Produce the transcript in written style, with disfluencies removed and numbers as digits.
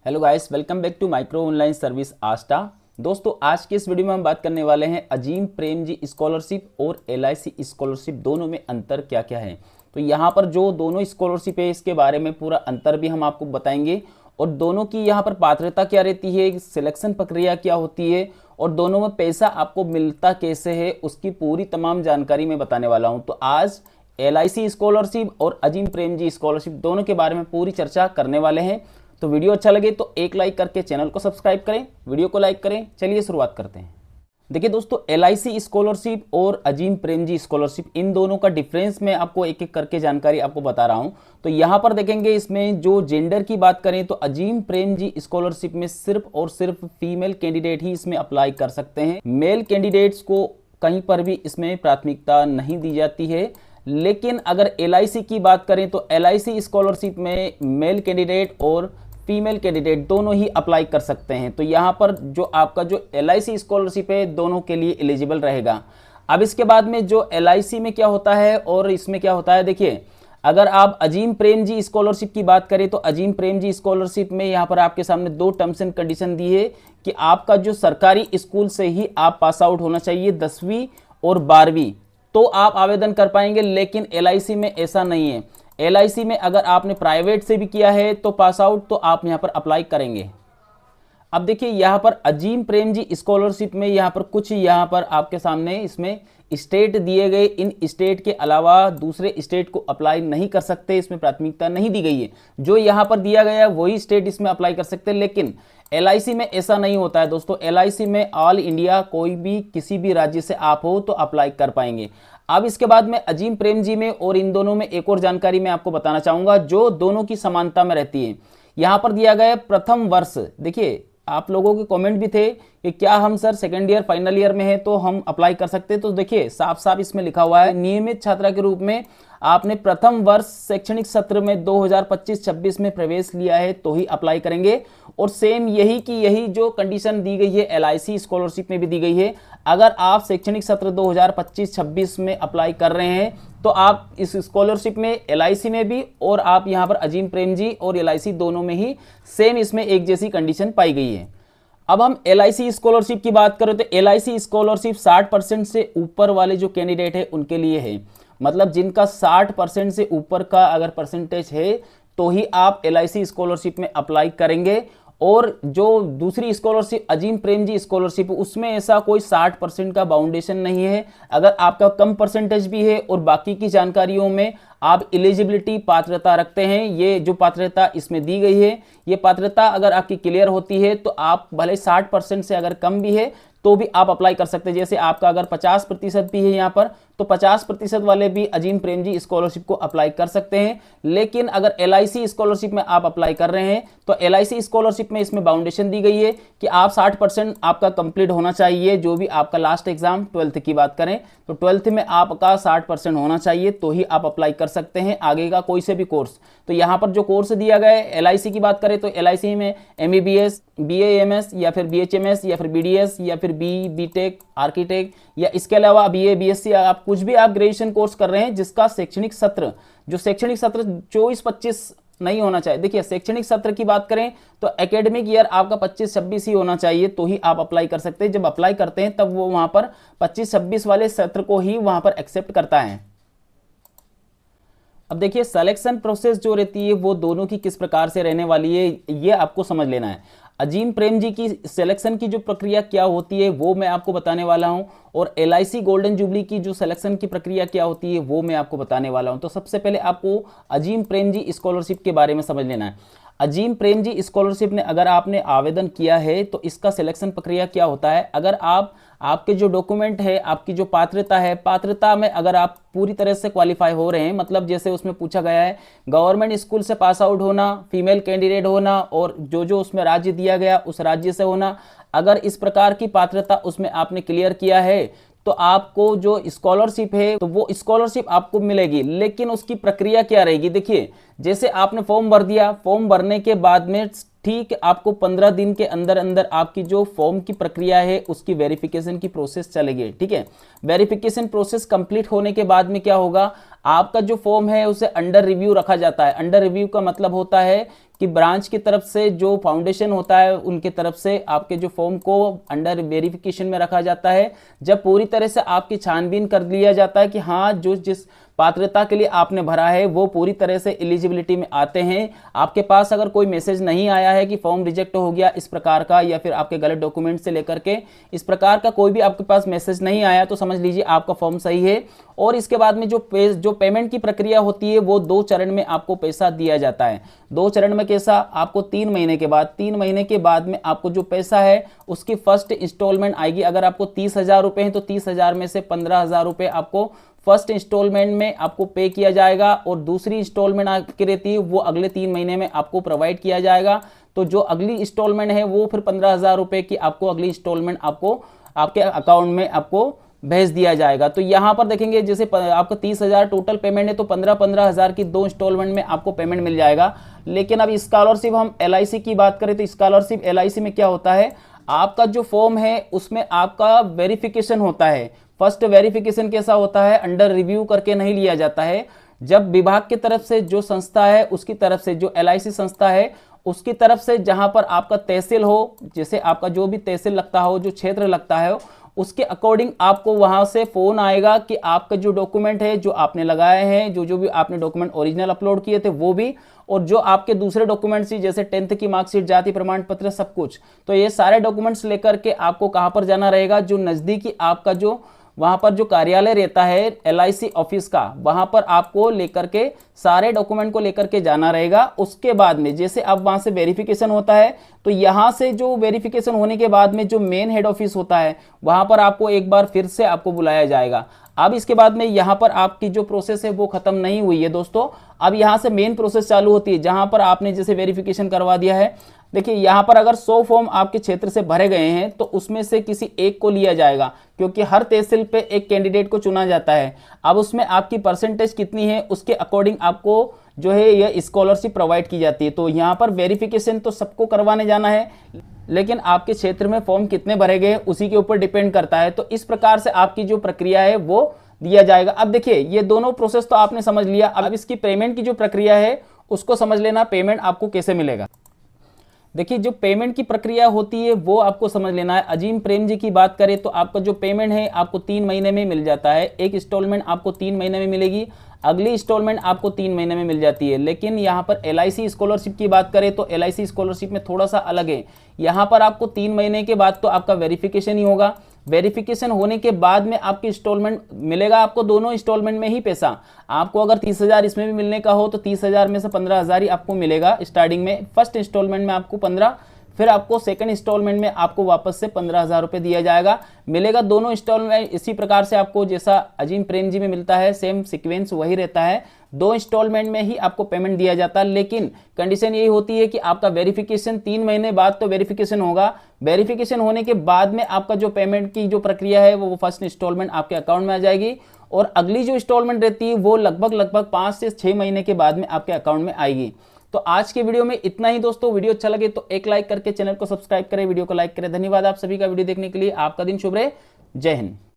Hello guys, welcome back to micro online service आस्टा। दोस्तों, आज के इस वीडियो में हम बात करने वाले हैं अजीम प्रेमजी स्कॉलरशिप और एलआईसी स्कॉलरशिप दोनों में अंतर क्या क्या है। तो यहाँ पर जो दोनों स्कॉलरशिप है इसके बारे में पूरा अंतर भी हम आपको बताएंगे और दोनों की यहाँ पर पात्रता क्या रहती है, सिलेक्शन प्रक्रिया क्या होती है और दोनों में पैसा आपको मिलता कैसे है, उसकी पूरी तमाम जानकारी मैं बताने वाला हूँ। तो आज एलआईसी स्कॉलरशिप और अजीम प्रेमजी स्कॉलरशिप दोनों के बारे में पूरी चर्चा करने वाले हैं। तो वीडियो अच्छा लगे तो एक लाइक करके चैनल को सब्सक्राइब करें, वीडियो को लाइक करें। चलिए शुरुआत करते हैं। देखिए दोस्तों, एलआईसी स्कॉलरशिप और अजीम प्रेमजी स्कॉलरशिप इन दोनों का डिफरेंस मैं आपको एक एक करके जानकारी आपको बता रहा हूं। तो यहां पर देखेंगे, इसमें जो जेंडर की बात करें तो अजीम प्रेमजी स्कॉलरशिप में सिर्फ और सिर्फ फीमेल कैंडिडेट ही इसमें अप्लाई कर सकते हैं। मेल कैंडिडेट्स को कहीं पर भी इसमें प्राथमिकता नहीं दी जाती है। लेकिन अगर एलआईसी की बात करें तो एलआईसी स्कॉलरशिप में मेल कैंडिडेट और फीमेल कैंडिडेट दोनों ही अप्लाई कर सकते हैं। तो यहाँ पर जो आपका जो एलआईसी स्कॉलरशिप है दोनों के लिए एलिजिबल रहेगा। अब इसके बाद में जो एलआईसी में क्या होता है और इसमें क्या होता है, देखिए अगर आप अजीम प्रेमजी स्कॉलरशिप की बात करें तो अजीम प्रेमजी स्कॉलरशिप में यहाँ पर आपके सामने दो टर्म्स एंड कंडीशन दी है कि आपका जो सरकारी स्कूल से ही आप पास आउट होना चाहिए 10वीं और 12वीं, तो आप आवेदन कर पाएंगे। लेकिन एलआईसी में ऐसा नहीं है। एलआईसी में अगर आपने प्राइवेट से भी किया है तो पास आउट तो आप यहां पर अप्लाई करेंगे। अब देखिए यहां पर अजीम प्रेमजी स्कॉलरशिप में यहां पर कुछ यहां पर आपके सामने इसमें स्टेट दिए गए, इन स्टेट के अलावा दूसरे स्टेट को अप्लाई नहीं कर सकते, इसमें प्राथमिकता नहीं दी गई है। जो यहां पर दिया गया है वही स्टेट इसमें अप्लाई कर सकते हैं। लेकिन एलआईसी में ऐसा नहीं होता है दोस्तों। एलआईसी में ऑल इंडिया कोई भी किसी भी राज्य से आप हो तो अप्लाई कर पाएंगे। अब इसके बाद में अजीम प्रेमजी में और इन दोनों में एक और जानकारी मैं आपको बताना चाहूंगा जो दोनों की समानता में रहती है। यहां पर दिया गया है प्रथम वर्ष। देखिए आप लोगों के कमेंट भी थे कि क्या हम sir second year final year में है तो हम अप्लाई कर सकते हैं। तो देखिए साफ साफ इसमें लिखा हुआ है, नियमित छात्रा के रूप में आपने प्रथम वर्ष शैक्षणिक सत्र में 2025-26 में प्रवेश लिया है तो ही अप्लाई करेंगे। और सेम यही की यही जो कंडीशन दी गई है एलआईसी स्कॉलरशिप में भी दी गई है। अगर आप शैक्षणिक सत्र 2025-26 में अप्लाई कर रहे हैं तो आप इस स्कॉलरशिप में एलआईसी में भी और आप यहां पर अजीम प्रेमजी और एलआईसी दोनों में ही सेम इसमें एक जैसी कंडीशन पाई गई है। अब हम एलआईसी स्कॉलरशिप की बात करें तो एलआईसी स्कॉलरशिप 60% से ऊपर वाले जो कैंडिडेट है उनके लिए है। मतलब जिनका 60% से ऊपर का अगर परसेंटेज है तो ही आप एलआईसी स्कॉलरशिप में अप्लाई करेंगे। और जो दूसरी स्कॉलरशिप अजीम प्रेमजी स्कॉलरशिप उसमें ऐसा कोई 60% का बाउंडेशन नहीं है। अगर आपका कम परसेंटेज भी है और बाकी की जानकारियों में आप एलिजिबिलिटी पात्रता रखते हैं, ये जो पात्रता इसमें दी गई है ये पात्रता अगर आपकी क्लियर होती है तो आप भले 60% से अगर कम भी है तो भी आप अप्लाई कर सकते हैं। जैसे आपका अगर 50% भी है यहाँ पर तो 50% वाले भी अजीम प्रेमजी स्कॉलरशिप को अप्लाई कर सकते हैं। लेकिन अगर एलआईसी स्कॉलरशिप में आप अप्लाई कर रहे हैं तो एलआईसी स्कॉलरशिप में इसमें बाउंडेशन दी गई है कि आप 60% आपका कंप्लीट होना चाहिए। जो भी आपका लास्ट एग्जाम 12th की बात करें तो 12th में आपका 60% होना चाहिए तो ही आप अप्लाई कर सकते हैं आगे का कोई से भी कोर्स। तो यहाँ पर जो कोर्स दिया गया है एलआईसी की बात करें तो एलआईसी में एमबीबीएस, बीएएमएस या फिर बीएचएमएस या फिर बीडीएस या फिर बीटेक, आर्किटेक्ट या इसके अलावा बीए, बीएससी, आप कुछ भी आप ग्रेजुएशन कोर्स कर रहे हैं जिसका शैक्षणिक सत्र 24-25 नहीं होना चाहिए। देखिए शैक्षणिक सत्र की बात करें तो एकेडमिक ईयर आपका 25-26 ही होना चाहिए तो ही आप अप्लाई कर सकते हैं। जब अप्लाई करते हैं तब वो वहां पर 25-26 वाले सत्र को ही वहां पर एक्सेप्ट करता है। अब देखिए सिलेक्शन प्रोसेस जो रहती है वो दोनों की किस प्रकार से रहने वाली है ये आपको समझ लेना है। अजीम प्रेमजी की सिलेक्शन की जो प्रक्रिया क्या होती है वो मैं आपको बताने वाला हूं और एलआईसी गोल्डन जुबली की जो सिलेक्शन की प्रक्रिया क्या होती है वो मैं आपको बताने वाला हूं। तो सबसे पहले आपको अजीम प्रेमजी स्कॉलरशिप के बारे में समझ लेना है। अजीम प्रेमजी स्कॉलरशिप ने अगर आपने आवेदन किया है तो इसका सिलेक्शन प्रक्रिया क्या होता है। अगर आपके जो डॉक्यूमेंट है, आपकी जो पात्रता है, पात्रता में अगर आप पूरी तरह से क्वालिफाई हो रहे हैं, मतलब जैसे उसमें पूछा गया है गवर्नमेंट स्कूल से पास आउट होना, फीमेल कैंडिडेट होना और जो उसमें राज्य दिया गया उस राज्य से होना, अगर इस प्रकार की पात्रता उसमें आपने क्लियर किया है तो आपको जो स्कॉलरशिप है तो वो स्कॉलरशिप आपको मिलेगी। लेकिन उसकी प्रक्रिया क्या रहेगी, देखिए जैसे आपने फॉर्म भर दिया, फॉर्म भरने के बाद में ठीक आपको 15 दिन के अंदर अंदर आपकी जो फॉर्म की प्रक्रिया है उसकी वेरिफिकेशन की प्रोसेस चलेगी। ठीक है, वेरिफिकेशन प्रोसेस कंप्लीट होने के बाद में क्या होगा, आपका जो फॉर्म है उसे अंडर रिव्यू रखा जाता है। अंडर रिव्यू का मतलब होता है कि ब्रांच की तरफ से जो फाउंडेशन होता है उनके तरफ से आपके जो फॉर्म को अंडर वेरिफिकेशन में रखा जाता है। जब पूरी तरह से आपकी छानबीन कर लिया जाता है कि हाँ जो जिस पात्रता के लिए आपने भरा है वो पूरी तरह से एलिजिबिलिटी में आते हैं, आपके पास अगर कोई मैसेज नहीं आया है कि फॉर्म रिजेक्ट हो गया इस प्रकार का, या फिर आपके गलत डॉक्यूमेंट से लेकर के इस प्रकार का कोई भी आपके पास मैसेज नहीं आया, तो समझ लीजिए आपका फॉर्म सही है। और इसके बाद में जो पेमेंट की प्रक्रिया होती है वो 2 चरण में आपको पैसा दिया जाता है। 2 चरण में कैसा, आपको 3 महीने के बाद, 3 महीने के बाद में आपको जो पैसा है उसकी फर्स्ट इंस्टॉलमेंट आएगी। अगर आपको 30,000 रुपए हैं तो 30,000 में से 15,000 रुपए आपको फर्स्ट इंस्टॉलमेंट में आपको पे किया जाएगा, और दूसरी इंस्टॉलमेंट आपकी रहती है वो अगले 3 महीने में आपको प्रोवाइड किया जाएगा। तो जो अगली इंस्टॉलमेंट है वो फिर 15,000 रुपए की आपको अगली इंस्टॉलमेंट आपको आपके अकाउंट में आपको भेज दिया जाएगा। तो यहाँ पर देखेंगे जैसे आपको 30,000 टोटल पेमेंट है तो 15,000 की 2 इंस्टॉलमेंट में आपको पेमेंट मिल जाएगा। लेकिन अब स्कॉलरशिप हम LIC की बात करें तो स्कॉलरशिप LIC में क्या होता है, आपका जो फॉर्म है उसमें आपका वेरिफिकेशन होता है। फर्स्ट वेरिफिकेशन कैसा होता है, अंडर रिव्यू करके नहीं लिया जाता है। जब विभाग की तरफ से जो संस्था है उसकी तरफ से जो LIC संस्था है उसकी तरफ से जहां पर आपका तहसील हो, जैसे आपका जो भी तहसील लगता हो, जो क्षेत्र लगता है, उसके अकॉर्डिंग आपको वहां से फोन आएगा कि आपका जो डॉक्यूमेंट है जो आपने लगाए हैं, जो भी आपने डॉक्यूमेंट ओरिजिनल अपलोड किए थे वो भी, और जो आपके दूसरे डॉक्यूमेंट्स जैसे 10th की मार्कशीट, जाति प्रमाण पत्र, सब कुछ, तो ये सारे डॉक्यूमेंट्स लेकर के आपको कहां पर जाना रहेगा, जो नजदीकी आपका जो वहां पर जो कार्यालय रहता है LIC ऑफिस का, वहां पर आपको लेकर के सारे डॉक्यूमेंट को लेकर के जाना रहेगा। उसके बाद में जैसे अब वहां से वेरिफिकेशन होता है तो यहां से जो वेरिफिकेशन होने के बाद में जो मेन हेड ऑफिस होता है वहां पर आपको एक बार फिर से आपको बुलाया जाएगा। अब इसके बाद में यहां पर आपकी जो प्रोसेस है वो खत्म नहीं हुई है दोस्तों, अब यहां से मेन प्रोसेस चालू होती है। जहां पर आपने जैसे वेरिफिकेशन करवा दिया है, देखिए यहां पर अगर 100 फॉर्म आपके क्षेत्र से भरे गए हैं तो उसमें से किसी एक को लिया जाएगा, क्योंकि हर तहसील पे एक कैंडिडेट को चुना जाता है। अब उसमें आपकी परसेंटेज कितनी है उसके अकॉर्डिंग आपको जो है यह स्कॉलरशिप प्रोवाइड की जाती है। तो यहाँ पर वेरिफिकेशन तो सबको करवाने जाना है, लेकिन आपके क्षेत्र में फॉर्म कितने भरे गए उसी के ऊपर डिपेंड करता है। तो इस प्रकार से आपकी जो प्रक्रिया है वो दिया जाएगा। अब देखिए ये दोनों प्रोसेस तो आपने समझ लिया, अब इसकी पेमेंट की जो प्रक्रिया है उसको समझ लेना, पेमेंट आपको कैसे मिलेगा। देखिए जो पेमेंट की प्रक्रिया होती है वो आपको समझ लेना है। अजीम प्रेम जी की बात करें तो आपका जो पेमेंट है आपको 3 महीने में मिल जाता है। एक इंस्टॉलमेंट आपको 3 महीने में मिलेगी, अगली इंस्टॉलमेंट आपको 3 महीने में मिल जाती है। लेकिन यहाँ पर LIC स्कॉलरशिप की बात करें तो LIC स्कॉलरशिप में थोड़ा सा अलग है। यहाँ पर आपको 3 महीने के बाद तो आपका वेरिफिकेशन ही होगा, वेरिफिकेशन होने के बाद में आपकी इंस्टॉलमेंट मिलेगा आपको, दोनों इंस्टॉलमेंट में ही पैसा। आपको अगर 30,000 इसमें भी मिलने का हो तो 30,000 में से 15,000 ही आपको मिलेगा स्टार्टिंग में। फर्स्ट इंस्टॉलमेंट में आपको 15, फिर आपको सेकंड इंस्टॉलमेंट में आपको वापस से 15,000 रुपए दिया जाएगा, मिलेगा दोनों इंस्टॉलमेंट। इसी प्रकार से आपको जैसा अजीम प्रेम जी में मिलता है सेम सीक्वेंस वही रहता है, 2 इंस्टॉलमेंट में ही आपको पेमेंट दिया जाता है। लेकिन कंडीशन यही होती है कि आपका वेरिफिकेशन 3 महीने बाद तो वेरिफिकेशन होगा, वेरिफिकेशन होने के बाद में आपका जो पेमेंट की जो प्रक्रिया है वो फर्स्ट इंस्टॉलमेंट आपके अकाउंट में आ जाएगी, और अगली जो इंस्टॉलमेंट रहती है वो लगभग 5 से 6 महीने के बाद में आपके अकाउंट में आएगी। तो आज के वीडियो में इतना ही दोस्तों। वीडियो अच्छा लगे तो एक लाइक करके चैनल को सब्सक्राइब करें, वीडियो को लाइक करें। धन्यवाद आप सभी का वीडियो देखने के लिए। आपका दिन शुभ रहे। जय हिंद।